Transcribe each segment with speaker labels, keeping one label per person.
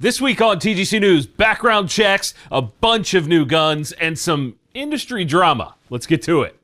Speaker 1: This week on TGC News, background checks, a bunch of new guns, and some industry drama. Let's get to it.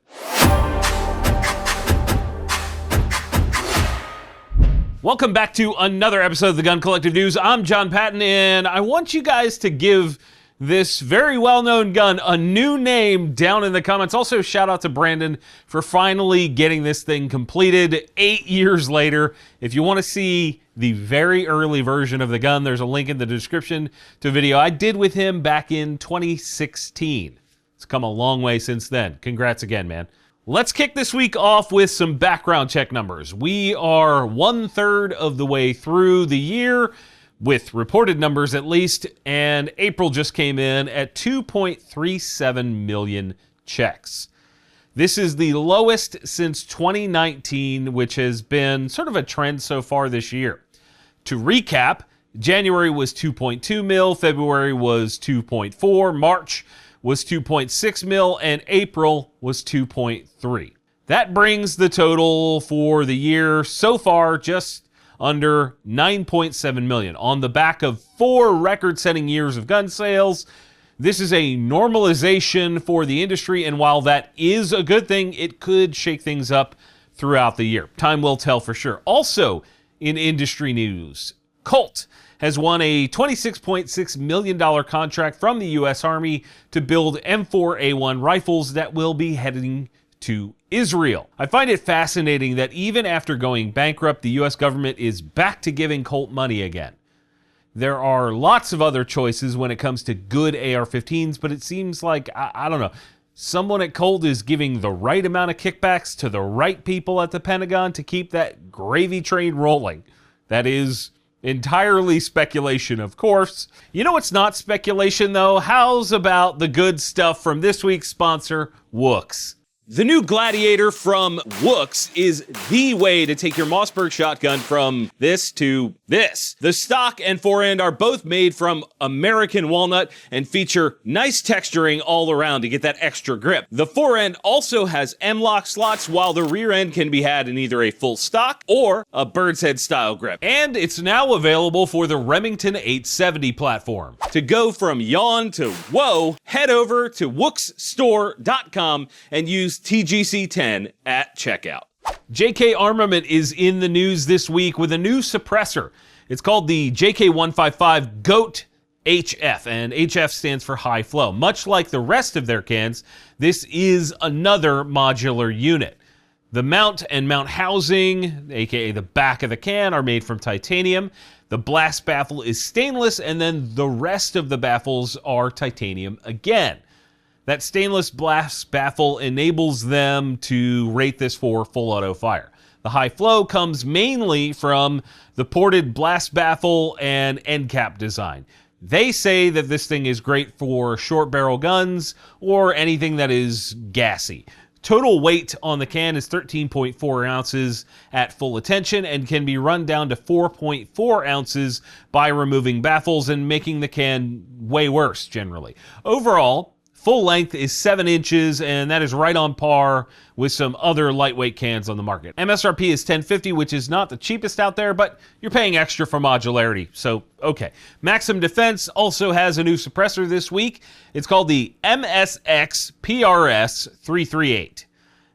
Speaker 1: Welcome back to another episode of the Gun Collective News. I'm John Patton, and I want you guys to give this very well-known gun a new name down in the comments. Also, shout out to Brandon for finally getting this thing completed 8 years later. If you want to see the very early version of the gun, there's a link in the description to a video I did with him back in 2016. It's come a long way since then. Congrats again, man. Let's kick this week off with some background check numbers. We are 1/3 of the way through the year, with reported numbers at least, and April just came in at 2.37 million checks. This is the lowest since 2019, which has been sort of a trend so far this year. To recap, January was 2.2 mil, February was 2.4, March was 2.6 mil, and April was 2.3. That brings the total for the year so far just under 9.7 million. On the back of 4 record-setting years of gun sales, this is a normalization for the industry, and while that is a good thing, it could shake things up throughout the year. Time will tell for sure. Also, in industry news, Colt has won a $26.6 million contract from the U.S. Army to build M4A1 rifles that will be heading to Israel. I find it fascinating that even after going bankrupt, the U.S. government is back to giving Colt money again. There are lots of other choices when it comes to good AR-15s, but it seems like, I don't know, someone at Colt is giving the right amount of kickbacks to the right people at the Pentagon to keep that gravy train rolling. That is entirely speculation, of course. You know what's not speculation, though? How's about the good stuff from this week's sponsor, Wooks? The new Gladiator from Wooks is the way to take your Mossberg shotgun from this to this. The stock and forend are both made from American walnut and feature nice texturing all around to get that extra grip. The forend also has M-lock slots, while the rear end can be had in either a full stock or a bird's head style grip. And it's now available for the Remington 870 platform. To go from yawn to whoa, head over to wooksstore.com and use TGC10 at checkout. JK Armament is in the news this week with a new suppressor. It's called the JK155 GOAT HF, and HF stands for high flow. Much like the rest of their cans, this is another modular unit. The mount and mount housing, aka the back of the can, are made from titanium. The blast baffle is stainless, and then the rest of the baffles are titanium again. That stainless blast baffle enables them to rate this for full auto fire. The high flow comes mainly from the ported blast baffle and end cap design. They say that this thing is great for short barrel guns or anything that is gassy. Total weight on the can is 13.4 ounces at full attention and can be run down to 4.4 ounces by removing baffles and making the can way worse generally. Overall, full length is 7 inches, and that is right on par with some other lightweight cans on the market. MSRP is $10.50, which is not the cheapest out there, but you're paying extra for modularity, so okay. Maxim Defense also has a new suppressor this week. It's called the MSX PRS 338.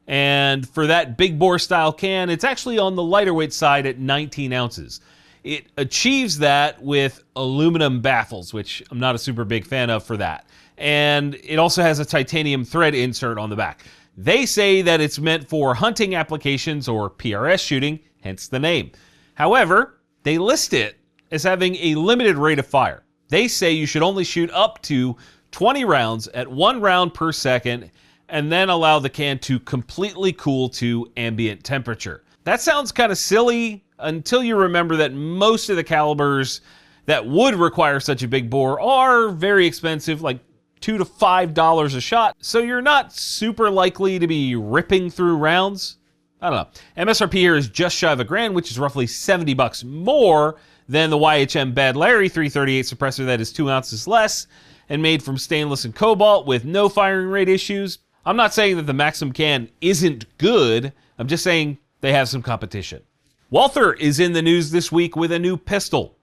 Speaker 1: And for that big bore style can, it's actually on the lighter weight side at 19 ounces. It achieves that with aluminum baffles, which I'm not a super big fan of for that. And it also has a titanium thread insert on the back. They say that it's meant for hunting applications or PRS shooting, hence the name. However, they list it as having a limited rate of fire. They say you should only shoot up to 20 rounds at 1 round per second and then allow the can to completely cool to ambient temperature. That sounds kind of silly until you remember that most of the calibers that would require such a big bore are very expensive, like $2 to $5 a shot, so you're not super likely to be ripping through rounds. I don't know. MSRP here is just shy of $1,000, which is roughly $70 more than the YHM Bad Larry 338 suppressor that is 2 ounces less and made from stainless and cobalt with no firing rate issues. I'm not saying that the Maxim can isn't good, I'm just saying they have some competition. Walther is in the news this week with a new pistol.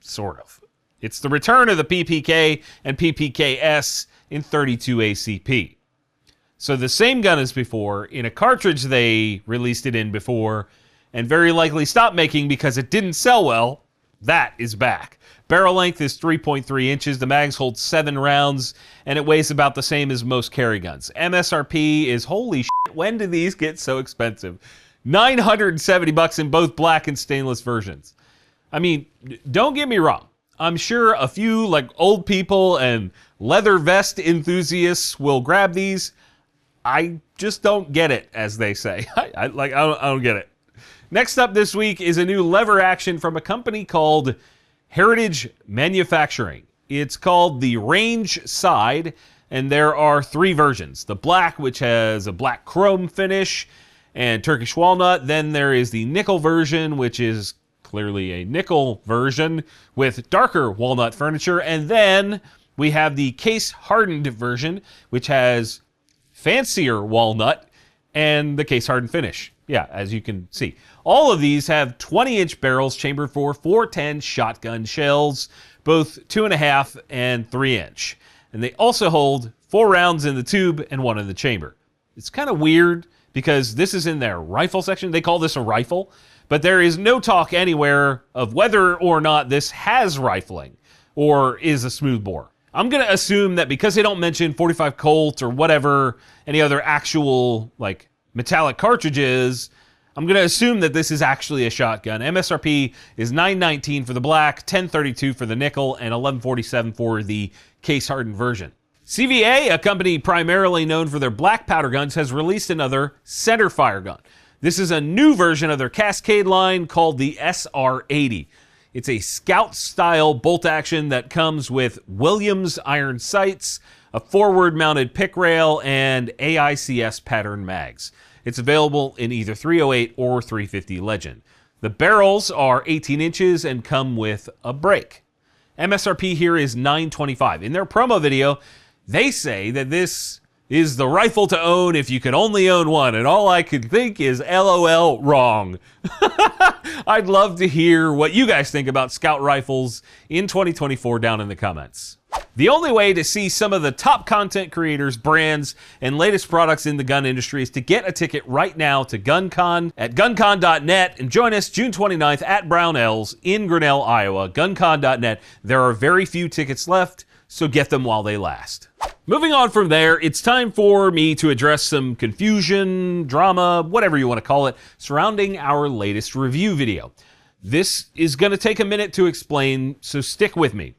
Speaker 1: Sort of. It's the return of the PPK and PPKS in 32 ACP. So the same gun as before, in a cartridge they released it in before, and very likely stopped making because it didn't sell well, that is back. Barrel length is 3.3 inches, the mags hold 7 rounds, and it weighs about the same as most carry guns. MSRP is, holy shit, when did these get so expensive? $970 in both black and stainless versions. I mean, don't get me wrong. I'm sure a few like old people and leather vest enthusiasts will grab these. I just don't get it, as they say. I don't get it. Next up this week is a new lever action from a company called Heritage Manufacturing. It's called the Range Side, and there are 3 versions. The black, which has a black chrome finish and Turkish walnut. Then there is the nickel version, which is clearly a nickel version with darker walnut furniture. And then we have the case-hardened version, which has fancier walnut and the case-hardened finish. Yeah, as you can see. All of these have 20-inch barrels chambered for 410 shotgun shells, both 2.5 and 3-inch. And they also hold 4 rounds in the tube and 1 in the chamber. It's kind of weird because this is in their rifle section. They call this a rifle, but there is no talk anywhere of whether or not this has rifling or is a smoothbore. I'm going to assume that because they don't mention 45 Colt or whatever, any other actual like metallic cartridges, I'm going to assume that this is actually a shotgun. MSRP is $919 for the black, $1032 for the nickel, and $1147 for the case-hardened version. CVA, a company primarily known for their black powder guns, has released another centerfire gun. This is a new version of their Cascade line called the SR80. It's a scout-style bolt-action that comes with Williams iron sights, a forward-mounted pick rail, and AICS pattern mags. It's available in either 308 or 350 Legend. The barrels are 18 inches and come with a brake. MSRP here is $925. In their promo video, they say that this is the rifle to own if you could only own one, and all I could think is LOL wrong. I'd love to hear what you guys think about scout rifles in 2024 down in the comments. The only way to see some of the top content creators, brands, and latest products in the gun industry is to get a ticket right now to GunCon at guncon.net and join us June 29th at Brownells in Grinnell, Iowa. GunCon.net. There are very few tickets left, so get them while they last. Moving on from there, it's time for me to address some confusion, drama, whatever you want to call it, surrounding our latest review video. This is going to take a minute to explain, so stick with me.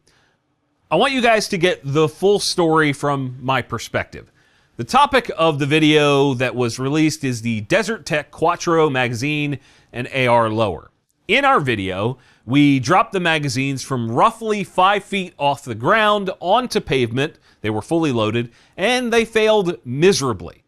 Speaker 1: I want you guys to get the full story from my perspective. The topic of the video that was released is the Desert Tech Quattro magazine and AR lower. In our video, we dropped the magazines from roughly 5 feet off the ground onto pavement. They were fully loaded, and they failed miserably.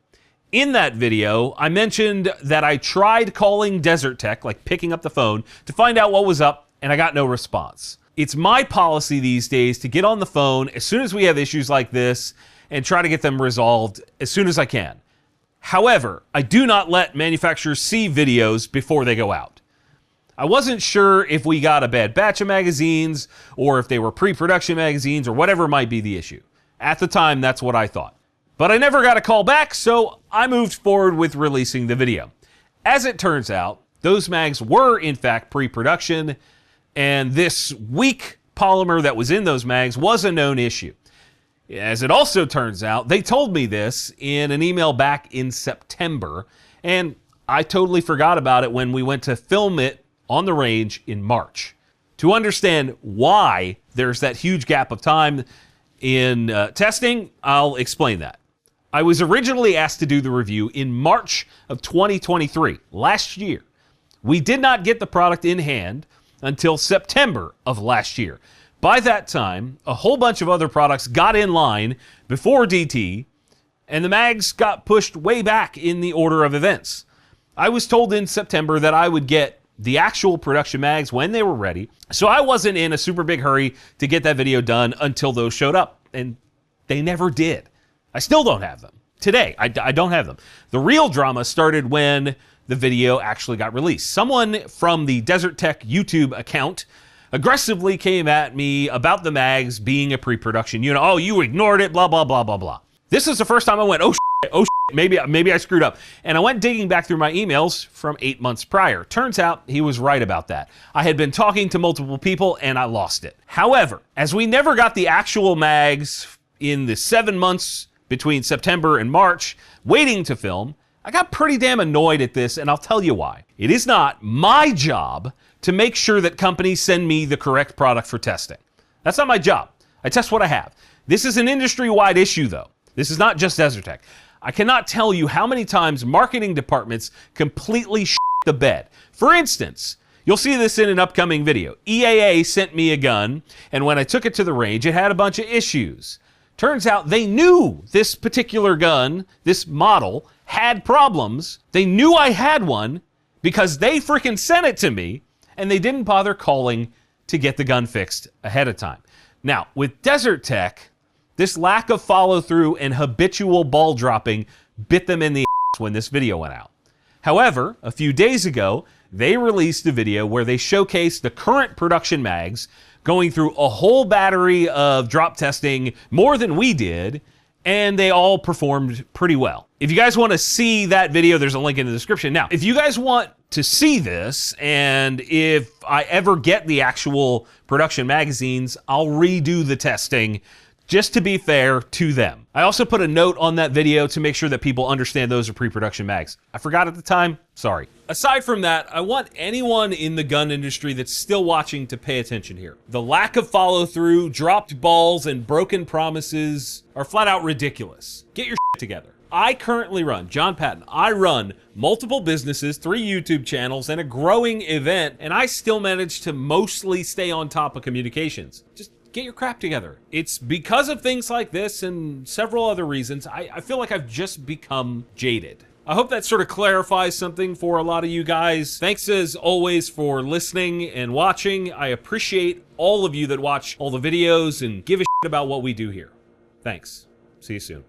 Speaker 1: In that video, I mentioned that I tried calling Desert Tech, like picking up the phone, to find out what was up, and I got no response. It's my policy these days to get on the phone as soon as we have issues like this and try to get them resolved as soon as I can. However, I do not let manufacturers see videos before they go out. I wasn't sure if we got a bad batch of magazines or if they were pre-production magazines or whatever might be the issue. At the time, that's what I thought. But I never got a call back, so I moved forward with releasing the video. As it turns out, those mags were in fact pre-production, and this weak polymer that was in those mags was a known issue. As it also turns out, they told me this in an email back in September, and I totally forgot about it when we went to film it on the range in March. To understand why there's that huge gap of time in testing, I'll explain that. I was originally asked to do the review in March of 2023, last year. We did not get the product in hand until September of last year. By that time, a whole bunch of other products got in line before DT, and the mags got pushed way back in the order of events. I was told in September that I would get the actual production mags when they were ready, so I wasn't in a super big hurry to get that video done until those showed up, and they never did. I still don't have them. Today, I don't have them. The real drama started when the video actually got released. Someone from the Desert Tech YouTube account aggressively came at me about the mags being a pre-production unit. Oh, you ignored it, blah, blah, blah, blah, blah. This is the first time I went, oh shit, maybe I screwed up. And I went digging back through my emails from 8 months prior. Turns out he was right about that. I had been talking to multiple people and I lost it. However, as we never got the actual mags in the 7 months between September and March waiting to film, I got pretty damn annoyed at this, and I'll tell you why. It is not my job to make sure that companies send me the correct product for testing. That's not my job. I test what I have. This is an industry-wide issue, though. This is not just Desertec. I cannot tell you how many times marketing departments completely shit the bed. For instance, you'll see this in an upcoming video. EAA sent me a gun, and when I took it to the range, it had a bunch of issues. Turns out they knew this particular gun, this model, had problems. They knew I had one because they freaking sent it to me, and they didn't bother calling to get the gun fixed ahead of time. Now, with Desertec, this lack of follow-through and habitual ball dropping bit them in the ass when this video went out. However, a few days ago, they released a video where they showcased the current production mags going through a whole battery of drop testing, more than we did, and they all performed pretty well. If you guys want to see that video, there's a link in the description. Now, if you guys want to see this, and if I ever get the actual production magazines, I'll redo the testing just to be fair to them. I also put a note on that video to make sure that people understand those are pre-production mags. I forgot at the time, sorry. Aside from that, I want anyone in the gun industry that's still watching to pay attention here. The lack of follow-through, dropped balls, and broken promises are flat out ridiculous. Get your shit together. I currently run, John Patton, I run multiple businesses, 3 YouTube channels, and a growing event, and I still manage to mostly stay on top of communications. Just get your crap together. It's because of things like this and several other reasons, I feel like I've just become jaded. I hope that sort of clarifies something for a lot of you guys. Thanks as always for listening and watching. I appreciate all of you that watch all the videos and give a shit about what we do here. Thanks. See you soon.